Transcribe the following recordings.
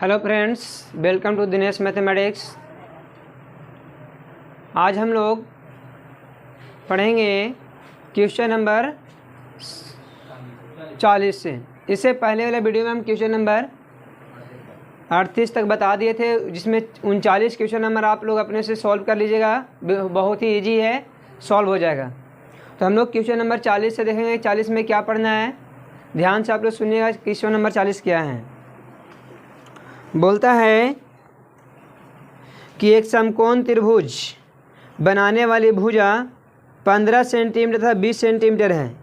Hello friends, welcome to Dinesh mathematics. आज हम लोग पढ़ेंगे क्वेश्चन नंबर 40 से। इससे पहले वाले वीडियो में हम क्वेश्चन नंबर 38 तक बता दिए थे, जिसमें 39 क्वेश्चन नंबर आप लोग अपने से सॉल्व कर लीजिएगा। बहुत ही इजी है, सॉल्व हो जाएगा। तो हम लोग क्वेश्चन नंबर 40 से देखेंगे 40 में क्या पढ़ना है। ध्यान से आप लोग सुनिएगा। क्वेश्चन नंबर 40 क्या है। बोलता है कि एक समकोण त्रिभुज बनाने वाली भुजा 15 सेंटीमीटर तथा 20 सेंटीमीटर है।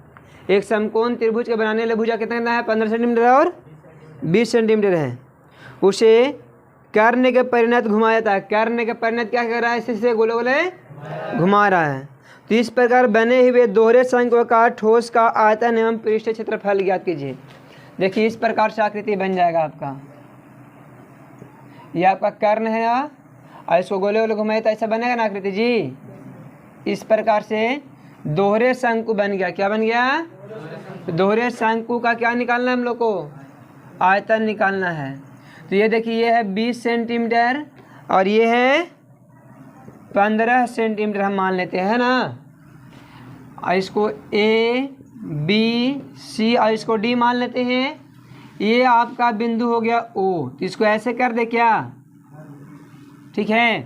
एक समकोण त्रिभुज के बनाने वाली भुजा कितना है? 15 सेंटीमीटर और 20 सेंटीमीटर है। उसे कर्ण के परिणत घुमाया जाता है। कर्ण के परिणत क्या कर रहा है? इसे गोले गोले घुमा रहा है। तो इस प्रकार बने हुए दोहरे शंक्वाकार ठोस का आयतन एवं पृष्ठ क्षेत्रफल ज्ञात कीजिए। देखिए, इस प्रकार से आकृति बन जाएगा आपका। ये आपका कर्ण है और इसको गोले गोले घुमाए तो ऐसा बनेगा ना आकृति जी। इस प्रकार से दोहरे शंकु बन गया। क्या बन गया? दोहरे शंकु का क्या निकालना है हम लोग को? आयतन निकालना है। तो ये देखिए, ये है 20 सेंटीमीटर और ये है 15 सेंटीमीटर हम मान लेते हैं ना। और इसको A, B, C और इसको D मान लेते हैं। ये आपका बिंदु हो गया O। तो इसको ऐसे कर दे क्या? ठीक है।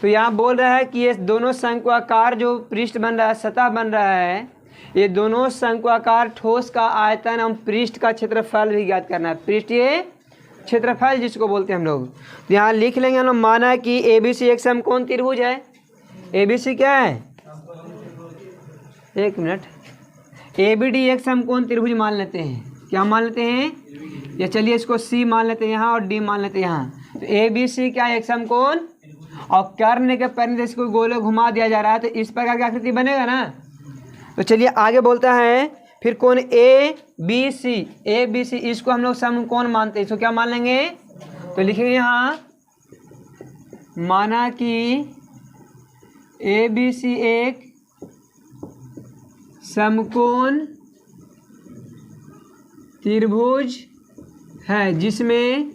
तो यहाँ बोल रहा है कि ये दोनों शंक्वाकार जो पृष्ठ बन रहा है, सतह बन रहा है, ये दोनों शंक्वाकार ठोस का आयतन एवं पृष्ठ का क्षेत्रफल भी ज्ञात करना है। पृष्ठ ये क्षेत्रफल जिसको बोलते हैं हम लोग। तो यहाँ लिख लेंगे हम लोग, माना है कि ABC एक समकोण त्रिभुज है। ABC क्या है? एक मिनट। ABD एक समकोण त्रिभुज मान लेते हैं। क्या मान लेते हैं? या चलिए इसको C मान लेते हैं यहाँ और D मान लेते हैं यहाँ। तो ABC क्या है? एक समकोण। और कर्ण के परिणत इसको गोले घुमा दिया जा रहा है, तो इस प्रकार की आकृति बनेगा ना। तो चलिए आगे बोलता है, फिर कोण ABC इसको हम लोग समकोण मानते हैं। इसको क्या मान लेंगे? तो लिखेंगे यहाँ, माना कि ABC एक समकोण त्रिभुज है जिसमें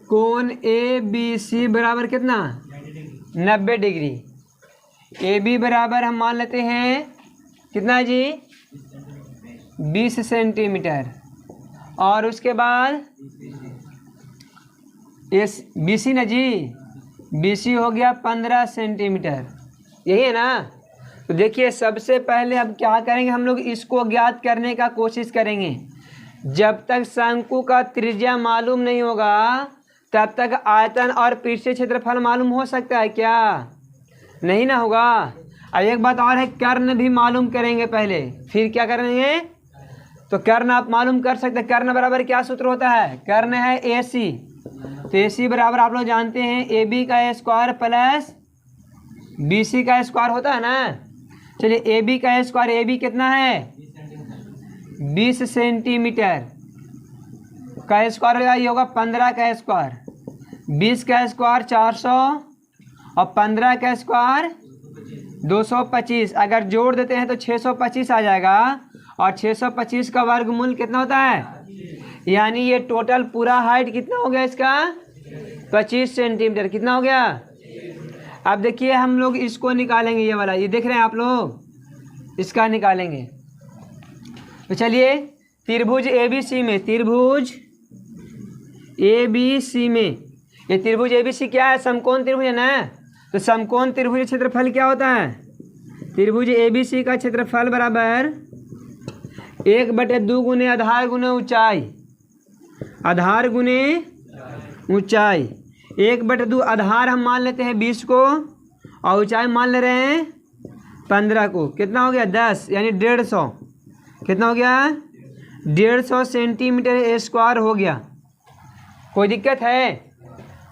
कोण ABC बराबर कितना? 90 डिग्री। AB बराबर हम मान लेते हैं कितना जी? 20 सेंटीमीटर। और उसके बाद BC ना जी, BC हो गया 15 सेंटीमीटर। यही है ना। तो देखिए, सबसे पहले अब क्या करेंगे हम लोग, इसको ज्ञात करने का कोशिश करेंगे। जब तक शंकु का त्रिज्या मालूम नहीं होगा तब तक आयतन और पृष्ठीय क्षेत्रफल मालूम हो सकता है क्या? नहीं ना होगा। और एक बात और है, कर्ण भी मालूम करेंगे पहले, फिर क्या करेंगे? तो कर्ण आप मालूम कर सकते हैं। कर्ण बराबर क्या सूत्र होता है? कर्ण है AC। तो AC बराबर आप लोग जानते हैं AB का स्क्वायर प्लस BC का स्क्वायर होता है ना। चलिए, AB का स्क्वायर, AB कितना है? 20 सेंटीमीटर का स्क्वायर होगा, ये होगा 15 का स्क्वायर। 20 का स्क्वायर 400 और 15 का स्क्वायर 225। अगर जोड़ देते हैं तो 625 आ जाएगा। और 625 का वर्गमूल कितना होता है? यानी ये टोटल पूरा हाइट कितना हो गया इसका? 25 सेंटीमीटर। कितना हो गया? अब देखिए, हम लोग इसको निकालेंगे। ये वाला, ये देख रहे हैं आप लोग, इसका निकालेंगे। तो चलिए, त्रिभुज ABC में, त्रिभुज ABC में, ये त्रिभुज ABC क्या है? समकोण त्रिभुज है ना। तो समकोण त्रिभुज क्षेत्रफल क्या होता है? त्रिभुज ABC का क्षेत्रफल बराबर 1/2 गुने आधार गुने ऊंचाई। आधार गुने ऊंचाई। 1/2 आधार हम मान लेते हैं 20 को और ऊंचाई मान ले रहे हैं 15 को। कितना हो गया? 10, यानी 150। कितना हो गया? 150 सेंटीमीटर स्क्वायर हो गया। कोई दिक्कत है?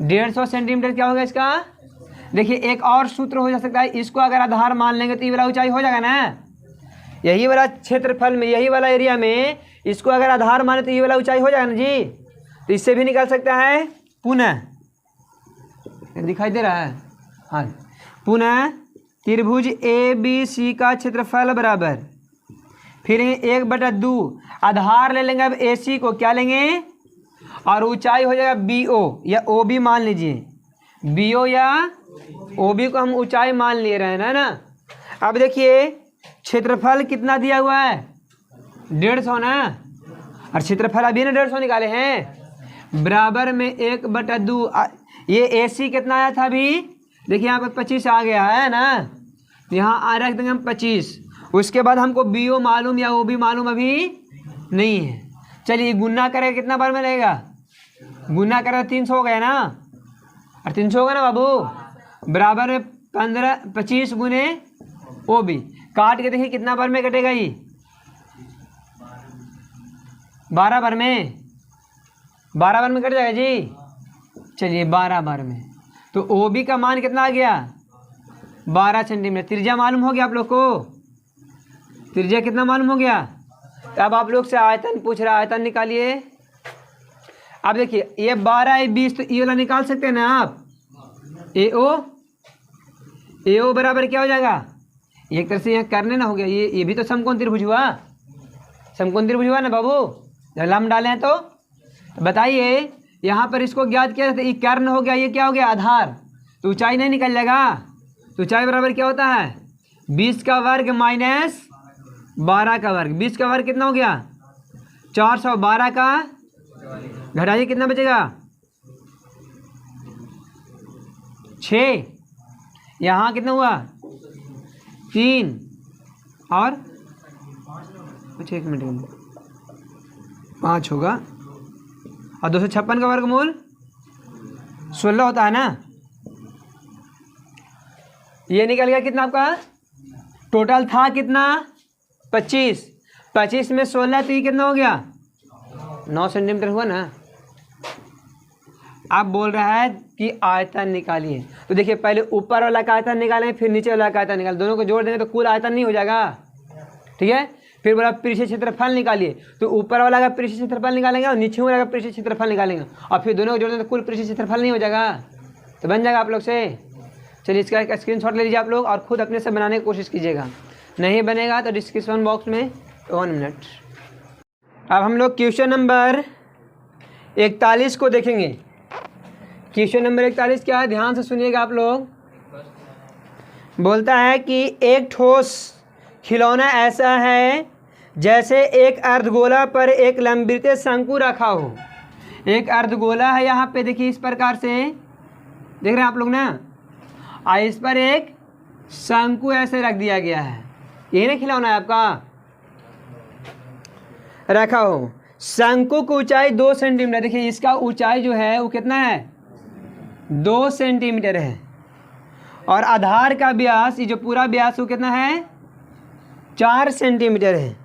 150 सेंटीमीटर क्या होगा इसका? देखिए, एक और सूत्र हो जा सकता है। इसको अगर आधार मान लेंगे तो ये वाला ऊंचाई हो जाएगा ना। यही वाला क्षेत्रफल में, यही वाला एरिया में इसको अगर आधार माने तो ये वाला ऊंचाई हो जाएगा ना जी। तो इससे भी निकाल सकता है। पुनः दिखाई दे रहा है? हाँ। पुनः त्रिभुज ABC का क्षेत्रफल बराबर फिर 1/2 आधार ले लेंगे अब AC को, क्या लेंगे, और ऊंचाई हो जाएगा BO या OB मान लीजिए, BO या OB को हम ऊंचाई मान ले रहे हैं ना। अब देखिए क्षेत्रफल कितना दिया हुआ है, 150 ना, और क्षेत्रफल अभी ना 150 निकाले हैं, बराबर में 1/2। ये AC कितना आया था अभी, देखिए यहाँ पर 25 आ गया है ना, यहाँ आ रख देंगे हम 25। उसके बाद हमको BO मालूम या OB मालूम अभी नहीं है। चलिए गुना करेगा कितना बार में रहेगा, गुना करेगा 300 हो गया ना, और 300 होगा ना बाबू, बराबर में 25 गुने OB। काट के देखिए कितना बार में कटेगा ये, 12 बार में, 12 बार में कट जाएगा जी। चलिए 12 बार में, तो OB का मान कितना आ गया, 12 सेंटीमीटर। त्रिज्या मालूम हो गया आप लोग को, त्रिज्या कितना मालूम हो गया। अब आप लोग से आयतन पूछ रहा है, आयतन निकालिए। अब देखिए ये 12 है 20, तो ये वाला निकाल सकते हैं ना आप, AO बराबर क्या हो जाएगा, एक तरह से यहाँ करने ना हो गया, ये भी तो समकोण त्रिभुज हुआ, समकोण त्रिभुज हुआ ना बाबू, जब लंब डाले हैं तो बताइए यहाँ पर इसको ज्ञात किया जाता है, ये कर्ण हो गया, ये क्या हो गया आधार, तो ऊंचाई नहीं निकल जाएगा। तो ऊंचाई बराबर क्या होता है, 20 का वर्ग माइनस 12 का वर्ग। 20 का वर्ग कितना हो गया 400, 12 का घटाइए कितना बचेगा 6, यहाँ कितना हुआ 3 और अच्छा 1 मिनट 5 होगा, और 256 का वर्गमूल 16 होता है ना। ये निकल गया कितना आपका, टोटल था कितना 25, 25 में 16 तो ये कितना हो गया 9 सेंटीमीटर हुआ ना। आप बोल रहा है कि आयतन निकालिए, तो देखिए पहले ऊपर वाला का आयतन निकालें फिर नीचे वाला का आयतन निकालें, दोनों को जोड़ देंगे तो कुल आयतन नहीं हो जाएगा, ठीक है। फिर बोला पृष्ठीय क्षेत्रफल निकालिए, तो ऊपर वाला का पृष्ठीय क्षेत्रफल निकालेंगे और नीचे वाला का पृष्ठीय क्षेत्रफल निकालेंगे, और फिर दोनों को जोड़ देंगे तो कुल पृष्ठीय क्षेत्रफल नहीं हो जाएगा, तो बन जाएगा आप लोग से। चलिए इसका एक स्क्रीनशॉट ले लीजिए आप लोग और खुद अपने से बनाने की कोशिश कीजिएगा, नहीं बनेगा तो डिस्क्रिप्शन बॉक्स में 1 मिनट। अब हम लोग क्वेश्चन नंबर 41 को देखेंगे। क्वेश्चन नंबर 41 क्या है, ध्यान से सुनिएगा आप लोग। बोलता है कि एक ठोस खिलौना ऐसा है जैसे एक अर्धगोला पर एक लंबवृत्तीय शंकु रखा हो। एक अर्धगोला है यहाँ पे, देखिए इस प्रकार से देख रहे हैं आप लोग ना, और इस पर एक शंकु ऐसे रख दिया गया है, यही ना खिलौना है आपका, रखा हो। शंकु की ऊंचाई 2 सेंटीमीटर, देखिए इसका ऊंचाई जो है वो कितना है 2 सेंटीमीटर है, और आधार का व्यास, ये जो पूरा व्यास वो कितना है 4 सेंटीमीटर है,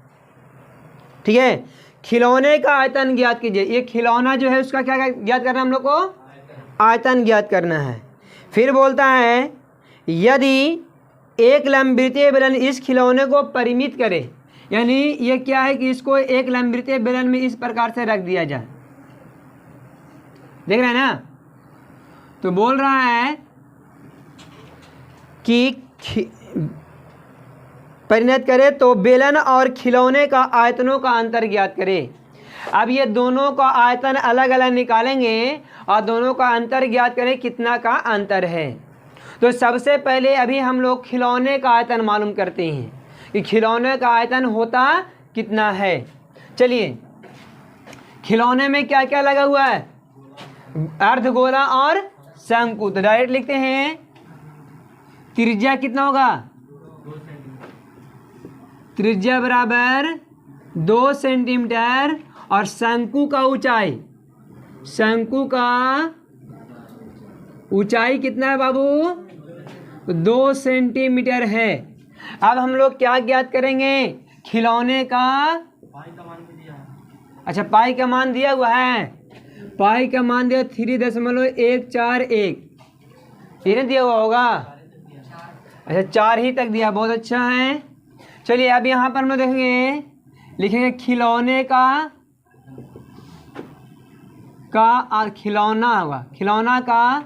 ठीक है। खिलौने का आयतन ज्ञात कीजिए। ये खिलौना जो है उसका क्या ज्ञात करना है हम लोग को, आयतन ज्ञात करना है। फिर बोलता है यदि एक लंबवृत्तीय बेलन इस खिलौने को परिमित करे, यानी ये क्या है कि इसको एक लंबवृत्तीय बेलन में इस प्रकार से रख दिया जाए, देख रहे हैं ना। तो बोल रहा है कि परिणत करे तो बेलन और खिलौने का आयतनों का अंतर ज्ञात करे। अब ये दोनों का आयतन अलग अलग निकालेंगे और दोनों का अंतर ज्ञात करें कितना का अंतर है। तो सबसे पहले अभी हम लोग खिलौने का आयतन मालूम करते हैं कि खिलौने का आयतन होता कितना है। चलिए खिलौने में क्या क्या लगा हुआ है, अर्धगोला और शंकु, तो डायरेक्ट लिखते हैं त्रिज्या कितना होगा, त्रिज्या बराबर 2 सेंटीमीटर, और शंकु का ऊंचाई, शंकु का ऊंचाई कितना है बाबू 2 सेंटीमीटर है। अब हम लोग क्या ज्ञात करेंगे, खिलौने का, अच्छा पाई का मान दिया हुआ है, पाई का मान दिया 3.141, ये दिया हुआ होगा, अच्छा 4 ही तक दिया, बहुत अच्छा है। चलिए अब यहाँ पर हम लोग देखेंगे, लिखेंगे खिलौने का खिलौना होगा, खिलौना का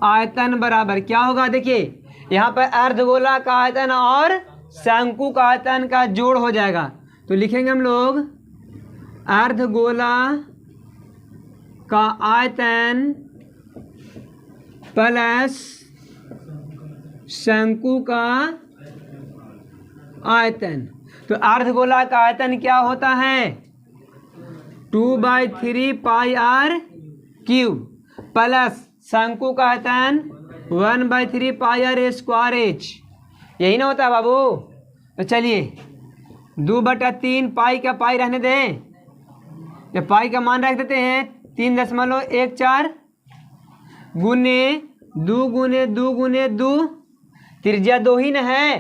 आयतन बराबर क्या होगा, देखिए यहाँ पर अर्धगोला का आयतन और शंकु का आयतन का जोड़ हो जाएगा। तो लिखेंगे हम लोग अर्धगोला का आयतन प्लस शंकु का आयतन। तो अर्धगोला का आयतन क्या होता है? 2/3 पाई आर क्यूब प्लस शंकु का आयतन 1/3 पाई आर स्क्वायर एच। यही ना होता है बाबू? तो चलिए 2/3 पाई का पाई रहने दें, या पाई का मान रख देते हैं 3.14 गुने 2 गुने 2 गुने 2, त्रिज्या 2 ही न है,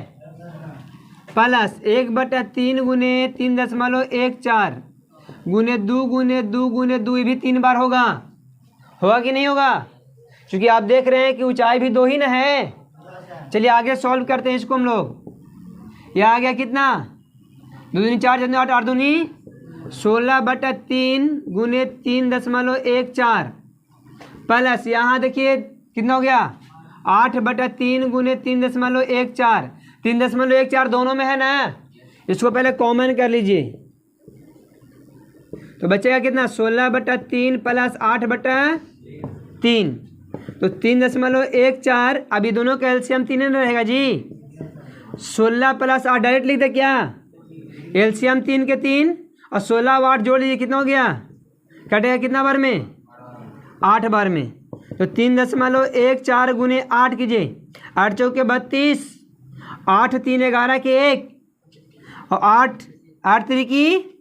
प्लस 1/3 गुने 3.14 गुने 2 गुने 2 गुने 2, ये भी 3 बार होगा कि नहीं होगा? क्योंकि आप देख रहे हैं कि ऊंचाई भी 2 ही न है। चलिए आगे सॉल्व करते हैं इसको हम लोग। यह आ गया कितना? 2 दूनी 4 4 8 8 दूनी 16/3 गुने 3.14 प्लस यहाँ देखिए कितना हो गया 8/3 गुने 3.14। 3.14 दोनों में है ना, इसको पहले कॉमन कर लीजिए तो बचेगा कितना 16/3 प्लस 8/3 तो 3.14। अभी दोनों का एलसीएम 3 रहेगा जी। 16 प्लस 8 डायरेक्ट लिख दे क्या? एलसीएम 3 के 3 और 16 8 जोड़ लीजिए कितना हो गया? कटेगा कितना बार में? 8 बार में। तो 3.14 गुने 8 कीजिए, 8 चौके 32, 8 3 11 के 1 और 8 3 की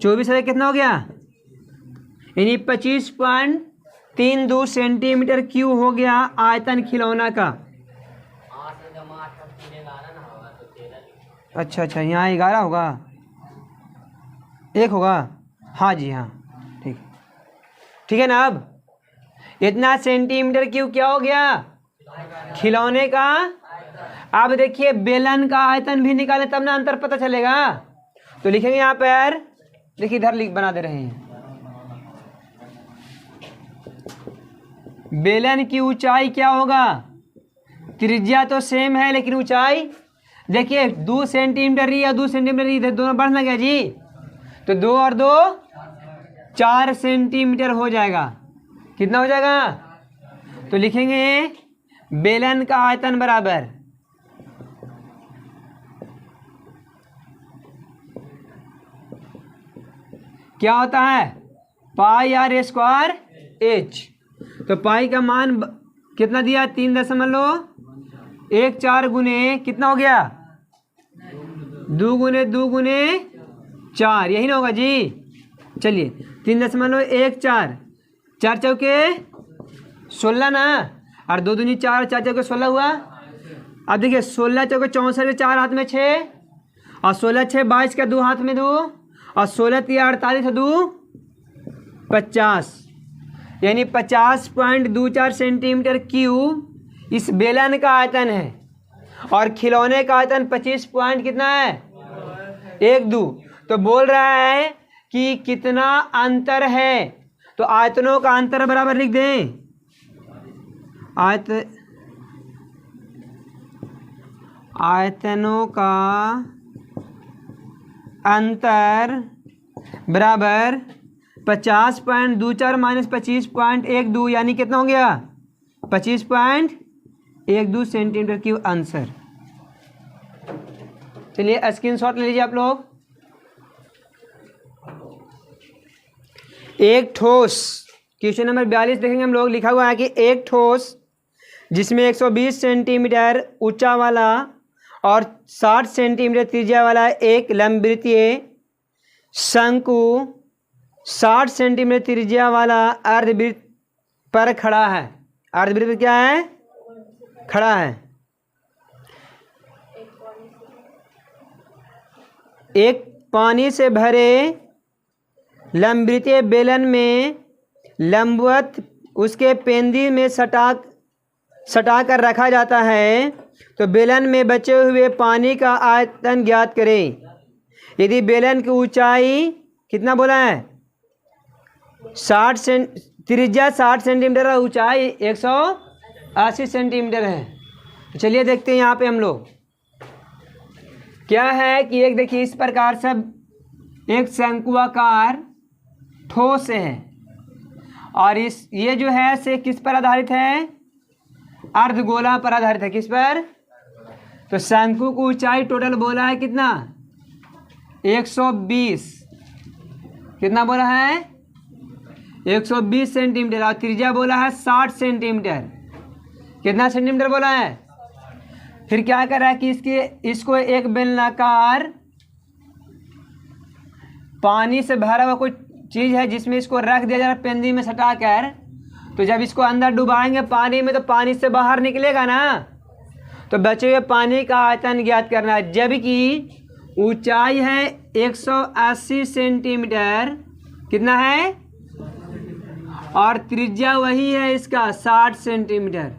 24 है, कितना हो गया? यानी 25.32 सेंटीमीटर क्यूब हो गया आयतन खिलौना का। अच्छा अच्छा, यहाँ 11 होगा, 1 होगा, हाँ जी हाँ, ठीक है ना। अब इतना सेंटीमीटर क्यूब क्या हो गया खिलौने का। अब देखिए बेलन का आयतन भी निकाले तब ना अंतर पता चलेगा। तो लिखेंगे यहाँ पर, देखिए इधर लिख बना दे रहे हैं, बेलन की ऊंचाई क्या होगा? त्रिज्या तो सेम है लेकिन ऊंचाई देखिए 2 सेंटीमीटर या 2 सेंटीमीटर इधर दोनों बढ़ना गया जी। तो 2 और 2 4 सेंटीमीटर हो जाएगा। कितना हो जाएगा? तो लिखेंगे बेलन का आयतन बराबर क्या होता है? पाई आर स्क्वायर एच। तो पाई का मान कितना दिया? 3.14 गुने कितना हो गया? 2 गुने 2 गुने 4, यही ना होगा जी। चलिए 3.14, 4 चौके 16 ना, और 2 दूनी 4, 4 चौके 16 हुआ। अब देखिए 16 चौके 64, 4 हाथ में 6 और 16 6 22 का 2 हाथ में 2 और 16 3 48 2 50, यानी 50.24 सेंटीमीटर क्यूब इस बेलन का आयतन है। और खिलौने का आयतन 25 पॉइंट कितना है? 1 2। तो बोल रहा है कि कितना अंतर है। तो आयतनों का अंतर बराबर लिख दें, आयतनों का अंतर बराबर 50.24 माइनस 25.12, यानी कितना हो गया? 25.12 सेंटीमीटर क्यूब आंसर। चलिए स्क्रीनशॉट ले लीजिए आप लोग। एक ठोस, क्वेश्चन नंबर 42 देखेंगे हम लोग। लिखा हुआ है कि एक ठोस जिसमें 120 सेंटीमीटर ऊंचा वाला और 60 सेंटीमीटर त्रिज्या वाला एक लंबवृत्तीय शंकु 60 सेंटीमीटर त्रिज्या वाला अर्धवृत्त पर खड़ा है। अर्धवृत्त क्या है? खड़ा है। एक पानी से भरे लंबवृत्तीय बेलन में लंबवत उसके पेंदी में सटा कर रखा जाता है। तो बेलन में बचे हुए पानी का आयतन ज्ञात करें। यदि बेलन की ऊंचाई कितना बोला है? 60 त्रिज्या 60 सेंटीमीटर और ऊंचाई 180 सेंटीमीटर है। तो चलिए देखते हैं यहाँ पे हम लोग। क्या है कि एक देखिए इस प्रकार से एक शंकुआकार ठोस है और ये जो है से किस पर आधारित है, अर्धगोला पर आधारित है। किस पर? तो शंकु की ऊंचाई टोटल बोला है कितना, 120, कितना बोला है, 120 सेंटीमीटर, और त्रिज्या बोला है 60 सेंटीमीटर। कितना सेंटीमीटर बोला है? फिर क्या कर रहा है कि इसको एक बेलनाकार पानी से भरा हुआ कोई चीज़ है जिसमें इसको रख दिया जा रहा है पेंदी में सटा कर। तो जब इसको अंदर डुबाएंगे पानी में तो पानी से बाहर निकलेगा ना, तो बचे हुए पानी का आयतन ज्ञात करना है। जबकि ऊंचाई है 180 सेंटीमीटर, कितना है, और त्रिज्या वही है इसका 60 सेंटीमीटर।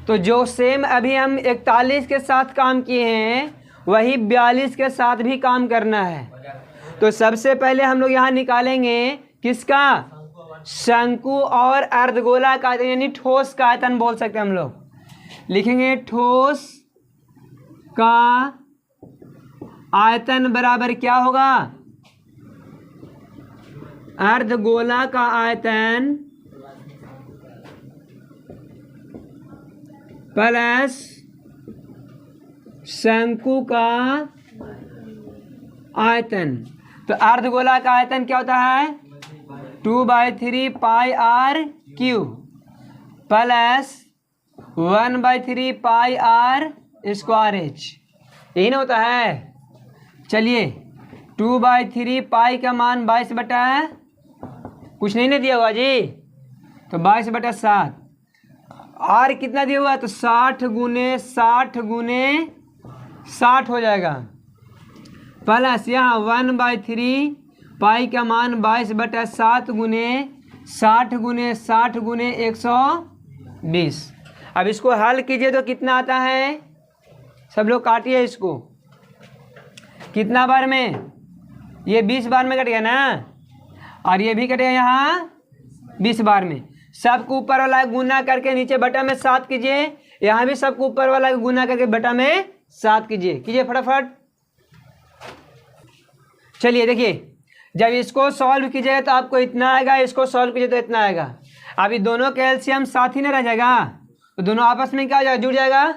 तो जो सेम अभी हम 41 के साथ काम किए हैं वही 42 के साथ भी काम करना है। तो सबसे पहले हम लोग यहाँ निकालेंगे किसका, शंकु और अर्धगोला का आयतन, यानी ठोस का आयतन बोल सकते हैं हम लोग। लिखेंगे ठोस का आयतन बराबर क्या होगा, अर्धगोला का आयतन प्लस शंकु का आयतन। तो अर्धगोला का आयतन क्या होता है, 2/3 pi r cube plus 1/3 pi r square h, यही ना होता है। चलिए 2/3 पाई का मान 22 कुछ नहीं दिया हुआ जी, तो 22/7। आर कितना दिया हुआ है, तो 60 गुने 60 हो जाएगा, प्लस यहाँ 1/3 पाई का मान 22/7 गुने 60 गुने 60 गुने 120। अब इसको हल कीजिए तो कितना आता है, सब लोग काटिए इसको, कितना बार में, ये 20 बार में कट गया ना, और ये भी कटेगा यहाँ 20 बार में। सबको ऊपर वाला गुना करके नीचे बटा में 7 कीजिए, यहाँ भी सबको ऊपर वाला गुना करके बटा में 7 कीजिए फटाफट। चलिए देखिए, जब इसको सॉल्व कीजिएगा तो आपको इतना आएगा, इसको सॉल्व कीजिए तो इतना आएगा। अभी दोनों का एलसीएम साथ ही ना रह जाएगा, तो दोनों आपस में क्या हो जाएगा, जुड़ जाएगा।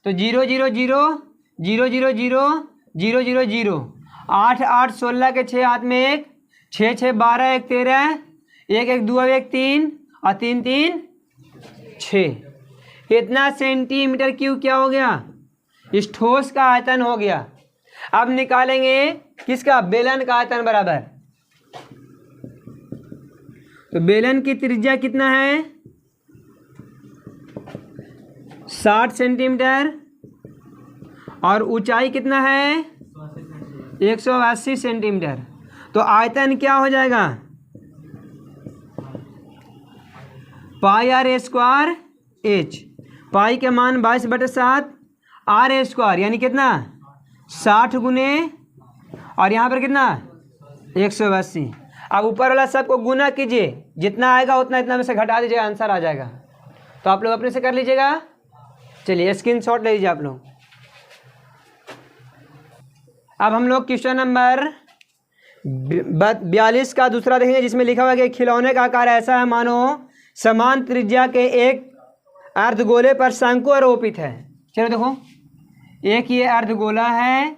तो 0 0 0 0 0 0 0 0 0, 8 8 16 के 6 हाथ में 1, 6 6 12 1 13, 1 1 2 1 3 और 3 3 6। इतना सेंटीमीटर क्यूब क्या हो गया, इस ठोस का आयतन हो गया। अब निकालेंगे किसका, बेलन का आयतन बराबर। तो बेलन की त्रिज्या कितना है, 60 सेंटीमीटर, और ऊंचाई कितना है, 180 सेंटीमीटर। तो आयतन क्या हो जाएगा, पाई आर स्क्वायर एच, पाई के मान 22/7 आर स्क्वायर, यानी कितना 60 गुने, और यहाँ पर कितना 180। अब ऊपर वाला सबको गुना कीजिए, जितना आएगा उतना इतना में से घटा दीजिएगा, आंसर आ जाएगा। तो आप लोग अपने से कर लीजिएगा। चलिए स्क्रीनशॉट ले लीजिए आप लोग। अब हम लोग क्वेश्चन नंबर 42 का दूसरा देखेंगे, जिसमें लिखा हुआ है कि खिलौने का आकार ऐसा है मानो समान त्रिज्या के एक अर्धगोले पर शंकु आरोपित है। चलो देखो, एक ये अर्धगोला है,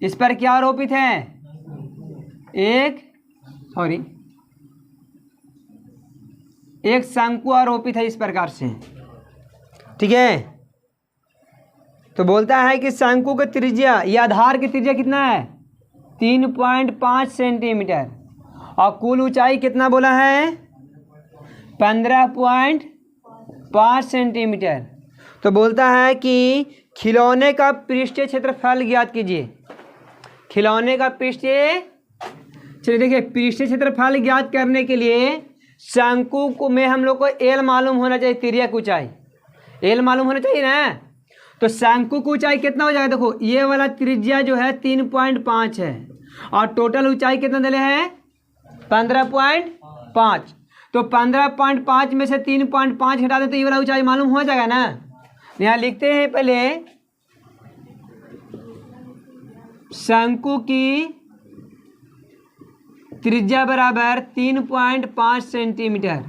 इस पर क्या आरोपित है, एक शंकु आरोपित है इस प्रकार से, ठीक है। तो बोलता है कि शंकु की त्रिज्या या आधार की त्रिज्या कितना है, 3.5 सेंटीमीटर, और कुल ऊंचाई कितना बोला है, 15.5 सेंटीमीटर। तो बोलता है कि खिलौने का पृष्ठीय क्षेत्रफल ज्ञात कीजिए। खिलौने का पृष्ठीय, चलिए देखिए, पृष्ठीय क्षेत्रफल ज्ञात करने के लिए शंकु को में हम लोग को एल मालूम होना चाहिए, तिर्यक ऊंचाई एल मालूम होना चाहिए ना। तो शंकु की ऊंचाई कितना हो जाएगा, देखो ये वाला त्रिज्या जो है 3.5 है, और टोटल ऊंचाई कितना दिले है 15.5। तो 15.5 में से 3.5 घटा दें तो ये वाला ऊंचाई मालूम हो जाएगा ना। यहाँ लिखते हैं पहले शंकु की त्रिज्या बराबर 3.5 सेंटीमीटर।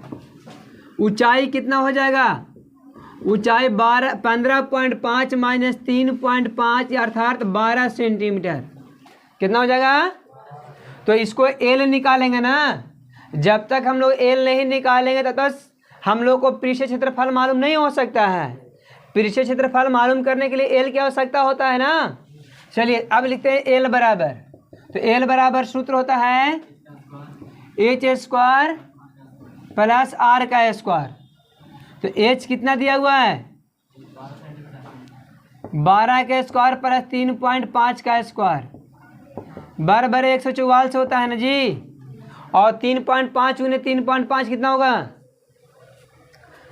ऊंचाई कितना हो जाएगा? ऊंचाई 15.5 माइनस 3.5 अर्थात 12 सेंटीमीटर। कितना हो जाएगा? तो इसको एल निकालेंगे ना। जब तक हम लोग एल नहीं निकालेंगे तब तक हम लोग को पृष्ठीय क्षेत्रफल मालूम नहीं हो सकता है। पृष्ठीय क्षेत्रफल मालूम करने के लिए एल की आवश्यकता होता है ना। चलिए अब लिखते हैं एल बराबर। तो एल बराबर सूत्र होता है एच स्क्वायर प्लस आर का स्क्वायर। तो एच कितना दिया हुआ है? 12 का स्क्वायर प्लस 3.5 का स्क्वायर बराबर 144 होता है ना जी। और 3.5 गुने 3.5 कितना होगा?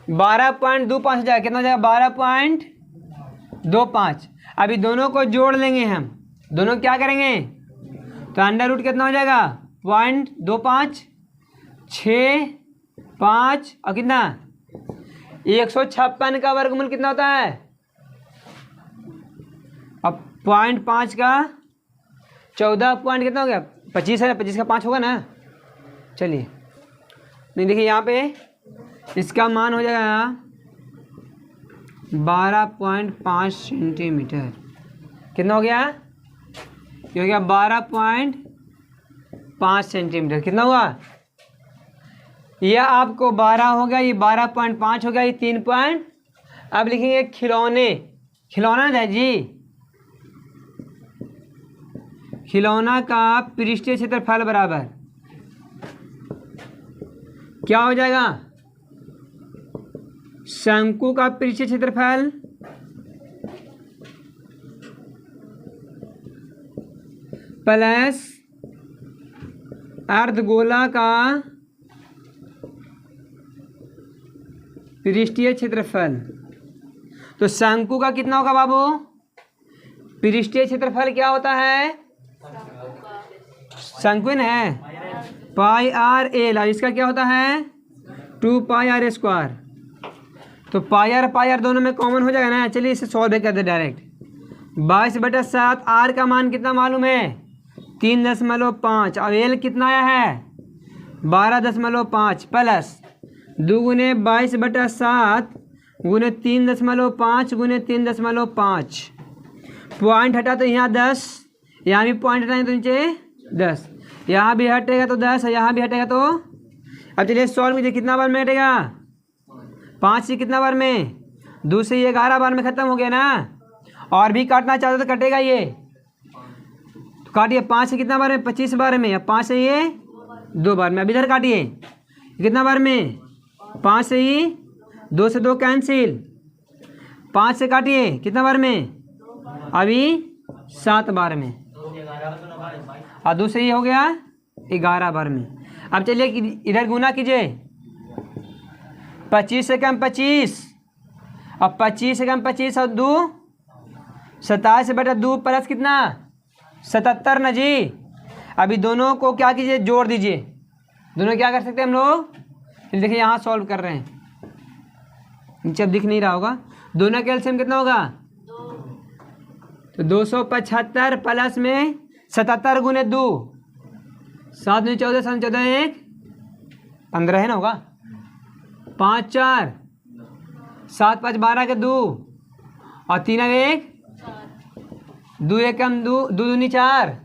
12.25 हो जाएगा। कितना हो जाएगा? 12.25। अभी दोनों को जोड़ लेंगे हम। दोनों क्या करेंगे? तो अंडर रूट कितना हो जाएगा? 0.25 6 5 और कितना 156 का वर्गमूल कितना होता है? अब 0.5 का 14 पॉइंट कितना हो गया? 25 है। 25 का 5 होगा ना। चलिए नहीं देखिए यहाँ पे इसका मान हो जाएगा 12.5 सेंटीमीटर। कितना हो गया? ये हो गया 12.5 सेंटीमीटर। कितना हुआ? यह आपको 12 हो गया, ये 12.5 हो गया, ये 3 पॉइंट। अब लिखेंगे खिलौने। खिलौना है जी। खिलौना का पृष्ठीय क्षेत्रफल बराबर क्या हो जाएगा? शंकु का पृष्ठीय क्षेत्रफल प्लस अर्धगोला का पृष्ठीय क्षेत्रफल। तो शंकु का कितना होगा बाबू? पृष्ठीय क्षेत्रफल क्या होता है? शंकु है पाई आर एल। इसका क्या होता है? 2 पाई आर स्क्वायर। तो पाई आर दोनों में कॉमन हो जाएगा ना। चलिए इसे सॉल्व कर दे डायरेक्ट। 22/7 आर का मान कितना मालूम है? 3.5। अब एल कितना आया है? 12.5 प्लस 2 गुने 22/7 गुने 3.5 गुने 3.5। पॉइंट हटा तो यहाँ 10, यहाँ भी पॉइंट हटाएंगे तो नीचे 10, यहाँ भी हटेगा तो 10, यहाँ भी हटेगा तो। अब चलिए सॉल्व कीजिए। कितना बार में हटेगा? 5 से कितना बार में? 2 से ये 11 बार में ख़त्म हो गया ना। और भी काटना चाहते तो कटेगा ये। तो काटिए 5 से कितना बार में? 25 बार में। अब 5 से ये 2 बार में। अब इधर काटिए कितना बार में? 5 से ही 2 से 2 कैंसिल। 5 से काटिए कितना बार में? अभी 7 बार में। और 2 से ही हो गया 11 बार में। अब चलिए इधर गुना कीजिए। 25 से कम 25। अब 25 से कम 25 और 2 27/2 प्लस कितना 77 ना जी। अभी दोनों को क्या कीजिए? जोड़ दीजिए। दोनों क्या कर सकते हैं हम लोग? देखिए यहाँ सॉल्व कर रहे हैं। नीचे अब दिख नहीं रहा होगा। दोनों का एलसीएम कितना होगा? तो 275 प्लस में 77 गुने 2 7 में 14 7 14 1 15 है ना होगा। 5 4 7 5 12 के 2 और 3 1 2 1 कम 2 2 दूनी 4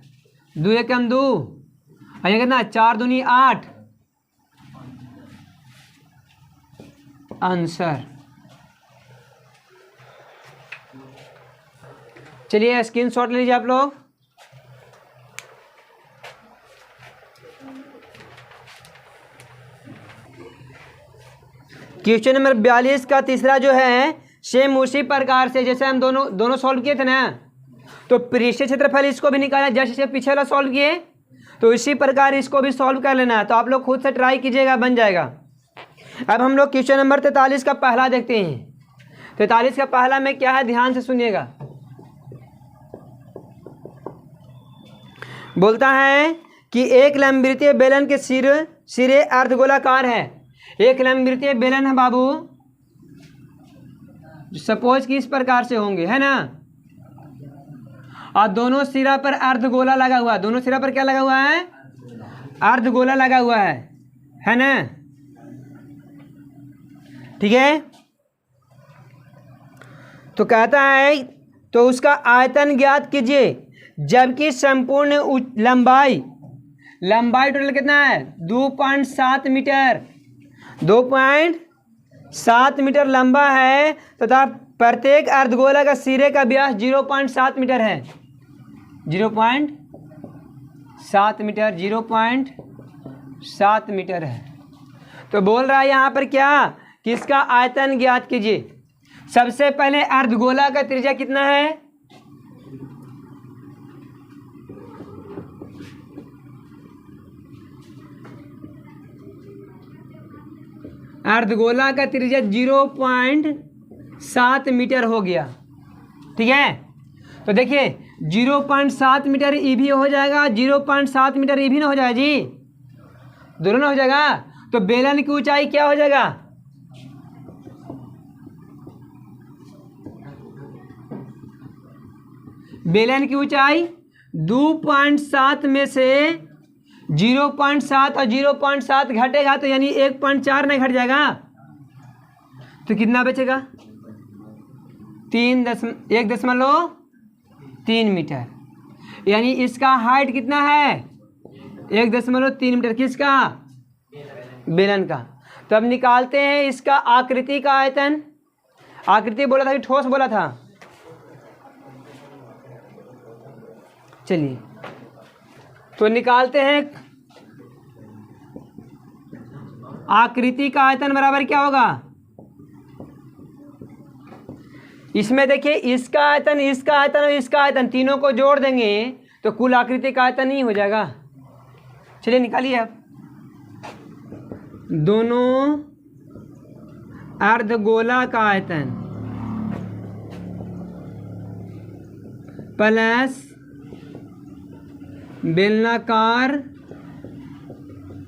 2 1 कम 2 और ये कितना 4 दूनी 8 आंसर। चलिए स्क्रीनशॉट ले लीजिए आप लोग। क्वेश्चन नंबर 42 का तीसरा जो है सेम उसी प्रकार से जैसे हम दोनों सॉल्व किए थे ना। तो पृष्ठीय क्षेत्रफल इसको भी निकाला जैसे पीछे वाला सॉल्व किए, तो इसी प्रकार इसको भी सॉल्व कर लेना। तो आप लोग खुद से ट्राई कीजिएगा, बन जाएगा। अब हम लोग क्वेश्चन नंबर 43 का पहला देखते हैं। 43 का पहला में क्या है, ध्यान से सुनिएगा। बोलता है कि एक लंबवृत्तीय बेलन के सिरे अर्धगोलाकार है। एक लंबवृत्तीय बेलन है बाबू, सपोज कि इस प्रकार से होंगे, है ना। और दोनों सिरा पर अर्धगोला लगा हुआ है। दोनों सिरा पर क्या लगा हुआ है? अर्धगोला लगा हुआ है ना? ठीक है। तो कहता है तो उसका आयतन ज्ञात कीजिए, जबकि संपूर्ण लंबाई टोटल कितना है? 2.7 मीटर। 2.7 मीटर लंबा है तथा प्रत्येक अर्धगोला का सिरे का व्यास 0.7 मीटर है। 0.7 मीटर 0.7 मीटर है। तो बोल रहा है यहाँ पर क्या कि इसका आयतन ज्ञात कीजिए। सबसे पहले अर्धगोला का त्रिज्या कितना है? अर्धगोला का त्रिज्या 0.7 मीटर हो गया। ठीक है। तो देखिए 0.7 मीटर ई भी हो जाएगा, 0.7 मीटर ई भी ना हो जाएगा जी, दोनों ना हो जाएगा। तो बेलन की ऊंचाई क्या हो जाएगा? बेलन की ऊंचाई 2.7 में से 0.7 और 0.7 घटेगा तो यानी 1.4 नहीं घट जाएगा तो कितना बचेगा? 1.3 मीटर। यानी इसका हाइट कितना है? 1.3 मीटर। किसका? बेलन का। तो अब निकालते हैं इसका आकृति का आयतन। आकृति बोला था कि ठोस बोला था? चलिए तो निकालते हैं। आकृति का आयतन बराबर क्या होगा? इसमें देखिए इसका आयतन, इसका आयतन और इसका आयतन तीनों को जोड़ देंगे तो कुल आकृति का आयतन ही हो जाएगा। चलिए निकालिए आप। दोनों अर्धगोला का आयतन प्लस बेलनाकार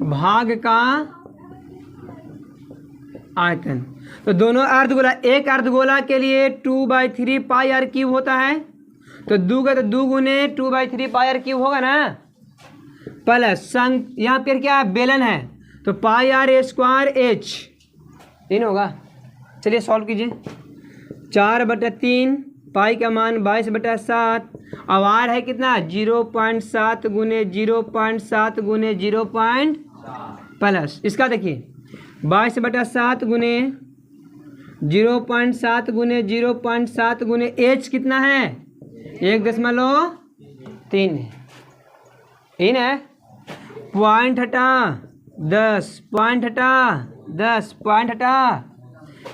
भाग का आयतन। तो दोनों अर्धगोला, एक अर्धगोला के लिए 2/3 पाई आर क्यूब होता है। तो दो गुने 2/3 पाई आर क्यूब होगा ना, प्लस यहाँ पर क्या है? बेलन है तो पाई आर स्क्वायर एच तीन होगा। चलिए सॉल्व कीजिए। 4/3 पाई का मान 22/7 अब आर है कितना? 0.7 गुने 0.7 गुने 0. प्लस इसका देखिए 22/7 गुने 0.7 गुने 0.7 गुने एच कितना है? 1.3 है। पॉइंट हटा 10, पॉइंट हटा 10, पॉइंट हटा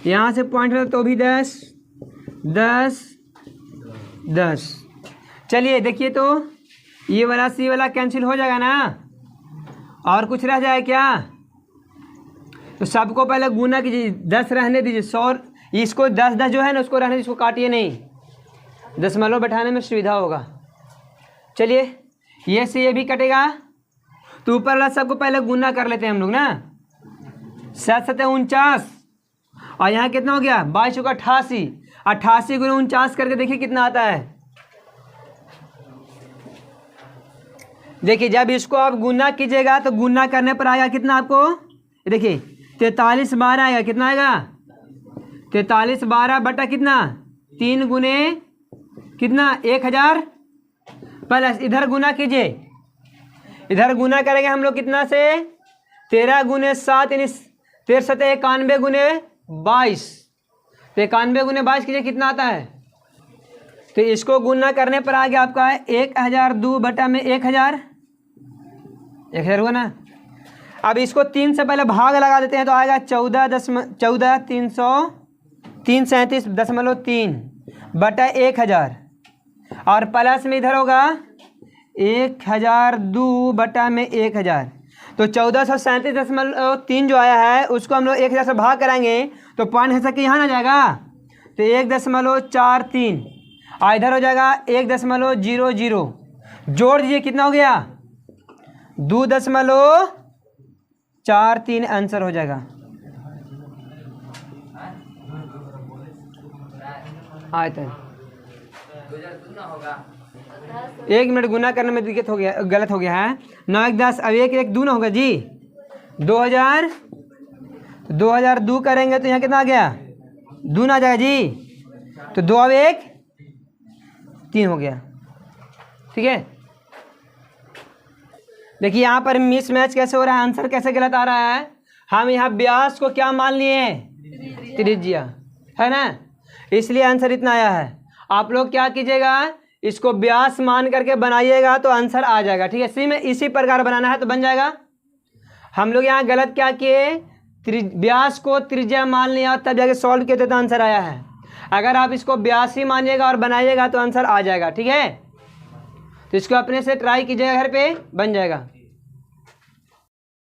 यहाँ से पॉइंट हटा तो भी 10 10 10। चलिए देखिए तो ये वाला सी वाला कैंसिल हो जाएगा ना, और कुछ रह जाए क्या? तो सबको पहले गुना कीजिए। 10 रहने दीजिए, 100 इसको 10 जो है ना उसको रहने दीजिए, इसको काटिए नहीं, दशमलव बैठाने में सुविधा होगा। चलिए ये से ये भी कटेगा तो ऊपर वाला सबको पहले गुना कर लेते हैं हम लोग ना। 7 49 और यहाँ कितना हो गया? 22 का 88, 88 गुना 49 करके देखिए कितना आता है। देखिए जब इसको आप गुना कीजिएगा तो गुना करने पर आएगा कितना आपको? देखिए 43 12 आएगा। कितना आएगा? 43 12 बटा कितना? 3 गुने कितना? 1000 प्लस इधर गुना कीजिए। इधर गुना करेंगे हम लोग कितना से? 13 गुने 7 यानी 13 91 गुने 22। तो 91 गुने 22 कीजिए कितना आता है? तो इसको गुना करने पर आ गया आपका 1002 बटा में 1000 हुआ ना। अब इसको 3 से पहले भाग लगा देते हैं तो आएगा 14,337.3 बटा 1000 और प्लस में इधर होगा 1002 बटा में 1000। तो 1437.3 जो आया है उसको हम लोग 1000 से भाग कराएंगे तो पॉइंट है सके यहाँ ना जाएगा तो 1.43 और इधर हो जाएगा 1.00। जोड़ दीजिए कितना हो गया? 2.43 आंसर हो जाएगा। आयतन 1 मिनट गुना करने में दिक्कत हो गया, गलत हो गया है। 9 1 10, अब 1 1 दूना होगा जी 2000, 2000 दो करेंगे तो यहाँ कितना आ गया, दूना आ जाएगा जी, तो 2 अब 1 3 हो गया। ठीक है, देखिए यहाँ पर मिस मैच कैसे हो रहा है, आंसर कैसे गलत आ रहा है। हम यहाँ व्यास को क्या मान लिए, त्रिज्या, है ना, इसलिए आंसर इतना आया है। आप लोग क्या कीजिएगा, इसको व्यास मान करके बनाइएगा तो आंसर आ जाएगा। ठीक है, इसी प्रकार बनाना है तो बन जाएगा। हम लोग यहाँ गलत क्या किए, व्यास को त्रिज्या मान लिया तब जाके सॉल्व किए तो आंसर आया है। अगर आप इसको व्यास ही मानिएगा और बनाइएगा तो आंसर आ जाएगा। ठीक है, तो इसको अपने से ट्राई कीजिएगा, घर पे बन जाएगा।